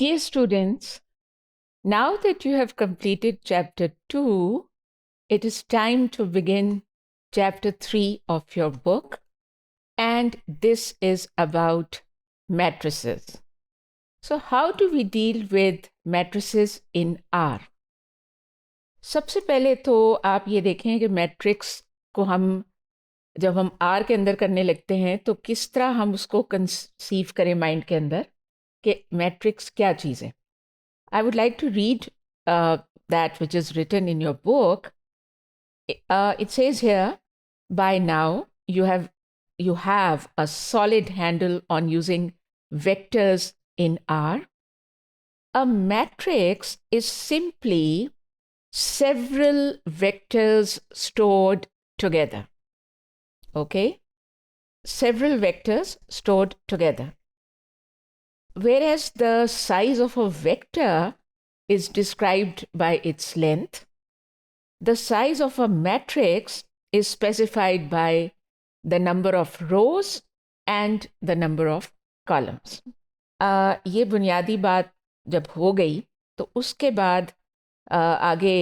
Dear students, now that you have completed chapter 2, it is time to begin chapter 3 of your book, and this is about matrices. So how do we deal with matrices in R? सबसे पहले तो आप ये देखें कि matrix को जब हम R के अंदर करने लगते हैं तो किस तरह हम उसको कंसीव करें माइंड के अंदर कि मैट्रिक्स क्या चीज़ है. I would like to read that which is written in your book. It says here, by now you have a solid handle on using vectors in R. A matrix is simply several vectors stored together. Okay? Several vectors stored together. Whereas the size of a vector is described by its length, the size of a matrix is specified by the number of rows and the number of columns. ये बुनियादी बात जब हो गई तो उसके बाद आगे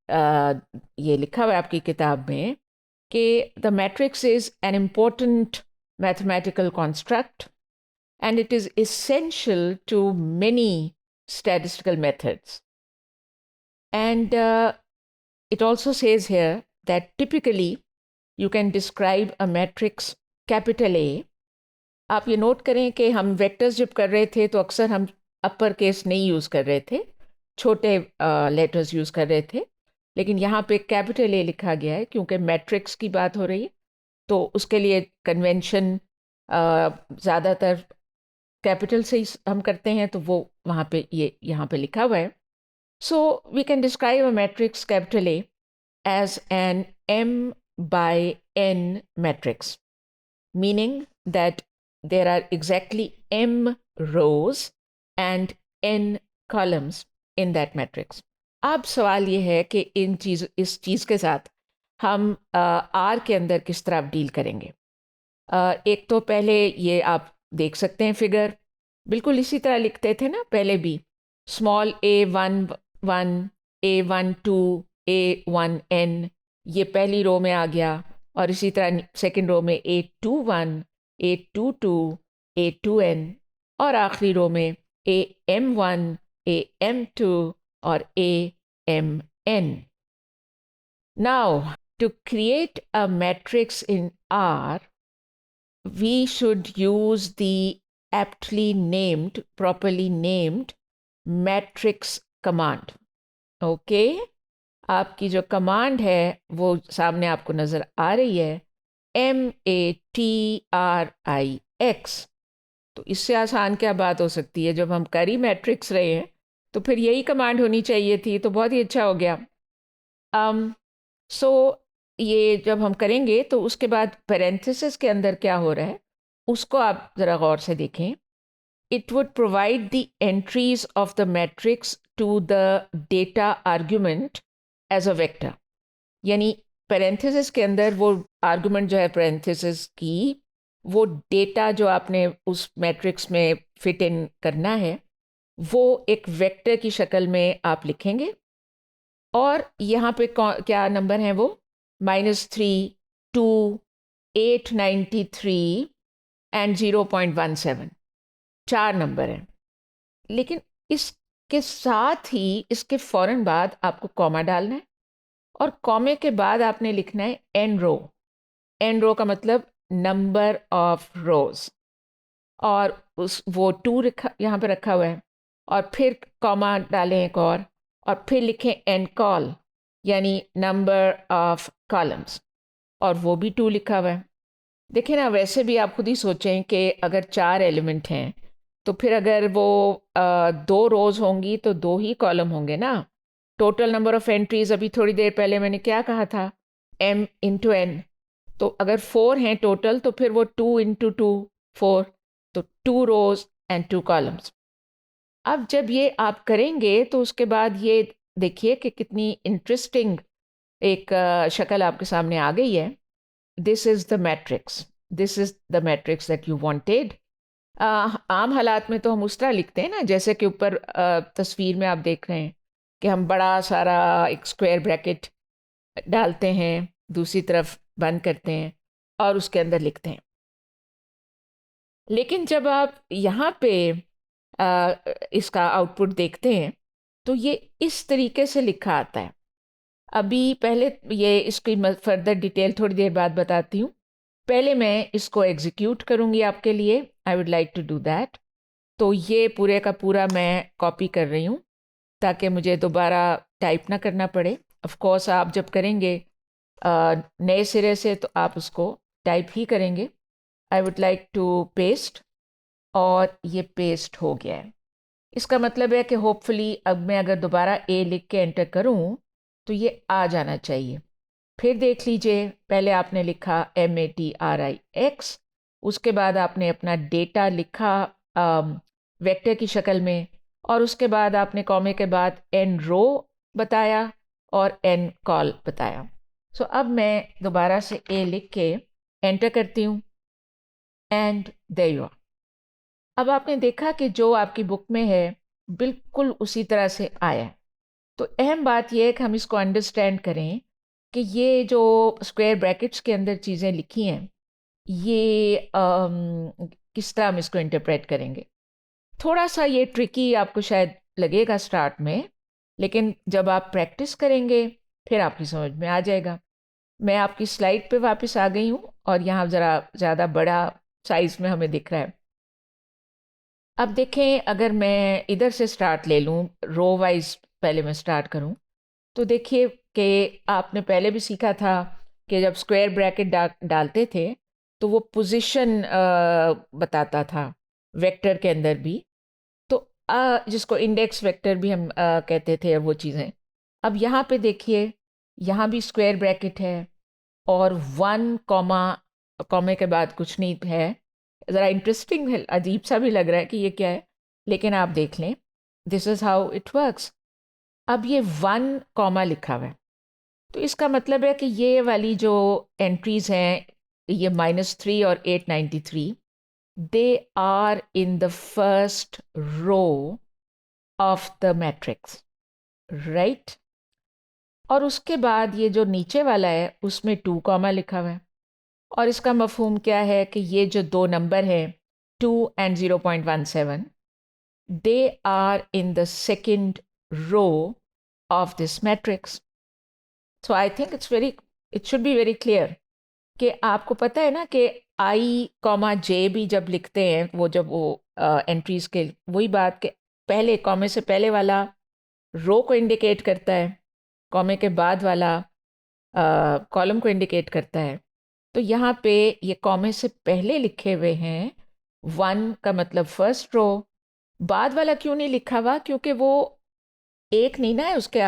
ये लिखा हुआ है आपकी किताब में कि the matrix is an important mathematical construct and it is essential to many statistical methods. And it also says here that typically you can describe a matrix capital A. आप ये नोट करें कि हम वेक्टर्स जब कर रहे थे तो अक्सर हम अपर केस नहीं यूज़ कर रहे थे, छोटे लेटर्स यूज़ कर रहे थे, लेकिन यहाँ पे कैपिटल ए लिखा गया है क्योंकि मैट्रिक्स की बात हो रही है. तो उसके लिए कन्वेंशन ज़्यादातर कैपिटल से ही हम करते हैं, तो वो वहाँ पे ये यहाँ पे लिखा हुआ है. So we can describe a matrix capital A as an M by N matrix, meaning that there are exactly M rows and N columns in that matrix. अब सवाल ये है कि इस चीज़ के साथ हम R के अंदर किस तरह डील करेंगे. एक तो पहले ये आप देख सकते हैं फिगर, बिल्कुल इसी तरह लिखते थे ना पहले भी, स्मॉल A11, A12, A1N, ये पहली रो में आ गया, और इसी तरह सेकंड रो में A21, A22, A2N, और आखिरी रो में AM1, AM2 और AMN. Now, to create a matrix in R, we should use the aptly named, properly named matrix command. Okay? आपकी जो कमांड है वो सामने आपको नज़र आ रही है, MATRIX. तो इससे आसान क्या बात हो सकती है. जब हम कर ही मैट्रिक्स रहे हैं तो फिर यही कमांड होनी चाहिए थी, तो बहुत ही अच्छा हो गया. सो ये जब हम करेंगे तो उसके बाद पैरेंथेसिस के अंदर क्या हो रहा है उसको आप ज़रा गौर से देखें. It would provide the entries of the matrix to the data argument as a vector. यानी पैरेंथेसिस के अंदर वो आर्गुमेंट जो है पैरेंथेसिस की, वो डेटा जो आपने उस मैट्रिक्स में फिट इन करना है वो एक वेक्टर की शक्ल में आप लिखेंगे. और यहाँ पे क्या नंबर हैं वो, -3, 2, 893 एंड 0.17, 4 नंबर हैं. लेकिन इसके साथ ही इसके फ़ौरन बाद आपको कॉमा डालना है, और कॉमे के बाद आपने लिखना है एन रो. एन रो का मतलब नंबर ऑफ रोज, और वो 2 यहाँ पे रखा हुआ है, और फिर कॉमा डालें एक और फिर लिखें एन कॉल, यानी नंबर ऑफ कॉलम्स, और वो भी 2 लिखा हुआ है. देखिए ना, वैसे भी आप खुद ही सोचें कि अगर 4 एलिमेंट हैं तो फिर अगर वो 2 रोज़ होंगी तो 2 ही कॉलम होंगे ना. टोटल नंबर ऑफ एंट्रीज अभी थोड़ी देर पहले मैंने क्या कहा था, M इंटू N. तो अगर 4 हैं टोटल तो फिर वो 2 इंटू 2, 4, तो 2 रोज़ एंड 2 कॉलम्स. अब जब ये आप करेंगे तो उसके बाद ये देखिए कि कितनी इंटरेस्टिंग एक शक्ल आपके सामने आ गई है. This is the matrix. This is the matrix that you wanted. आम हालात में तो हम उस तरह लिखते हैं ना, जैसे कि ऊपर तस्वीर में आप देख रहे हैं कि हम बड़ा सारा एक स्क्वायर ब्रैकेट डालते हैं, दूसरी तरफ बंद करते हैं और उसके अंदर लिखते हैं। लेकिन जब आप यहाँ पे इसका आउटपुट देखते हैं तो ये इस तरीके से लिखा आता है। अभी पहले ये इसकी फर्दर डिटेल थोड़ी देर बाद बताती हूँ। पहले मैं इसको एग्जीक्यूट करूँगी आपके लिए। I would like to do that. तो ये पूरे का पूरा मैं कॉपी कर रही हूँ ताकि मुझे दोबारा टाइप ना करना पड़े। ऑफ कोर्स आप जब करेंगे नए सिरे से तो आप उसको टाइप ही करेंगे। I would like to paste, और ये पेस्ट हो गया है। इसका मतलब है कि होपफुली अब मैं अगर दोबारा ए लिख के एंटर करूं तो ये आ जाना चाहिए। फिर देख लीजिए, पहले आपने लिखा MATRIX, उसके बाद आपने अपना डेटा लिखा वेक्टर की शक्ल में, और उसके बाद आपने कॉमे के बाद n रो बताया और n कॉल बताया। सो अब मैं दोबारा से ए लिख के एंटर करती हूँ एंड देयर यू आर। अब आपने देखा कि जो आपकी बुक में है बिल्कुल उसी तरह से आया है। तो अहम बात यह है कि हम इसको अंडरस्टैंड करें कि ये जो स्क्वायर ब्रैकेट्स के अंदर चीज़ें लिखी हैं ये किस तरह हम इसको इंटरप्रेट करेंगे। थोड़ा सा ये ट्रिकी आपको शायद लगेगा स्टार्ट में, लेकिन जब आप प्रैक्टिस करेंगे फिर आपकी समझ में आ जाएगा। मैं आपकी स्लाइड पे वापस आ गई हूँ और यहाँ ज़रा ज़्यादा बड़ा साइज़ में हमें दिख रहा है। अब देखें, अगर मैं इधर से स्टार्ट ले लूँ, रो वाइज पहले मैं स्टार्ट करूँ, तो देखिए कि आपने पहले भी सीखा था कि जब स्क्वायर ब्रैकेट डालते थे तो वो पोजीशन बताता था वेक्टर के अंदर भी। तो जिसको इंडेक्स वेक्टर भी हम कहते थे, वो चीज़ें। अब यहाँ पे देखिए, यहाँ भी स्क्वायर ब्रैकेट है और 1 कॉमा, कॉमे के बाद कुछ नहीं है। ज़रा इंटरेस्टिंग है, अजीब सा भी लग रहा है कि ये क्या है, लेकिन आप देख लें, this is how it works. अब ये 1 कॉमा लिखा हुआ है, तो इसका मतलब है कि ये वाली जो एंट्रीज हैं, ये -3 और 893, they are in the first row of the matrix, right. और उसके बाद ये जो नीचे वाला है उसमें 2 कॉमा लिखा हुआ है, और इसका मफहूम क्या है कि ये जो दो नंबर हैं 2 and 0.17, they are in the second row of this matrix. So I think it should be very clear कि आपको पता है ना कि I, J भी जब लिखते हैं, वो जब वो एंट्रीज के, वही बात के पहले कॉमे से पहले वाला रो को इंडिकेट करता है, कॉमे के बाद वाला कॉलम को इंडिकेट करता है। तो यहाँ पे ये कॉमे से पहले लिखे हुए हैं 1 का मतलब फर्स्ट रो, बाद वाला क्यों नहीं लिखा हुआ? क्योंकि वो एक नहीं ना है उसके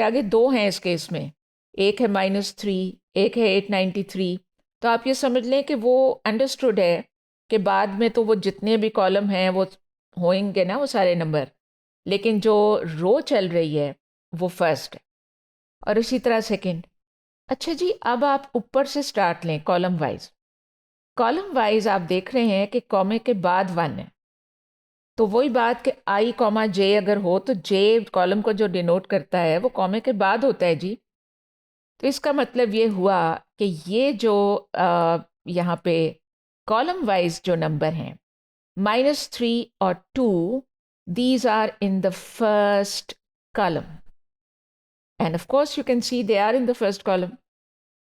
आगे 2 हैं इस केस में, एक है -3, एक है 893। तो आप ये समझ लें कि वो अंडरस्टूड है कि बाद में तो वो जितने भी कॉलम हैं वो होंगे ना, वो सारे नंबर, लेकिन जो रो चल रही है वो फर्स्ट है और इसी तरह सेकंड। अच्छा जी, अब आप ऊपर से स्टार्ट लें कॉलम वाइज। कॉलम वाइज आप देख रहे हैं कि कॉमे के बाद 1 है, तो वही बात कि I, J अगर हो तो J कॉलम को जो डिनोट करता है वो कॉमे के बाद होता है जी। तो इसका मतलब ये हुआ कि ये जो यहाँ पे कॉलम वाइज जो नंबर हैं -3 और 2, these are in the first column, and of course you can see they are in the first column।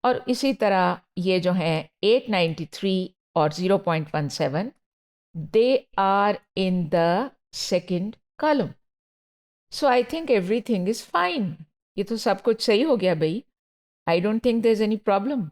और इसी तरह ये जो हैं 893 और 0.17, they are in the second column। So I think everything is fine। ये तो सब कुछ सही हो गया भाई। I don't think there's any problem।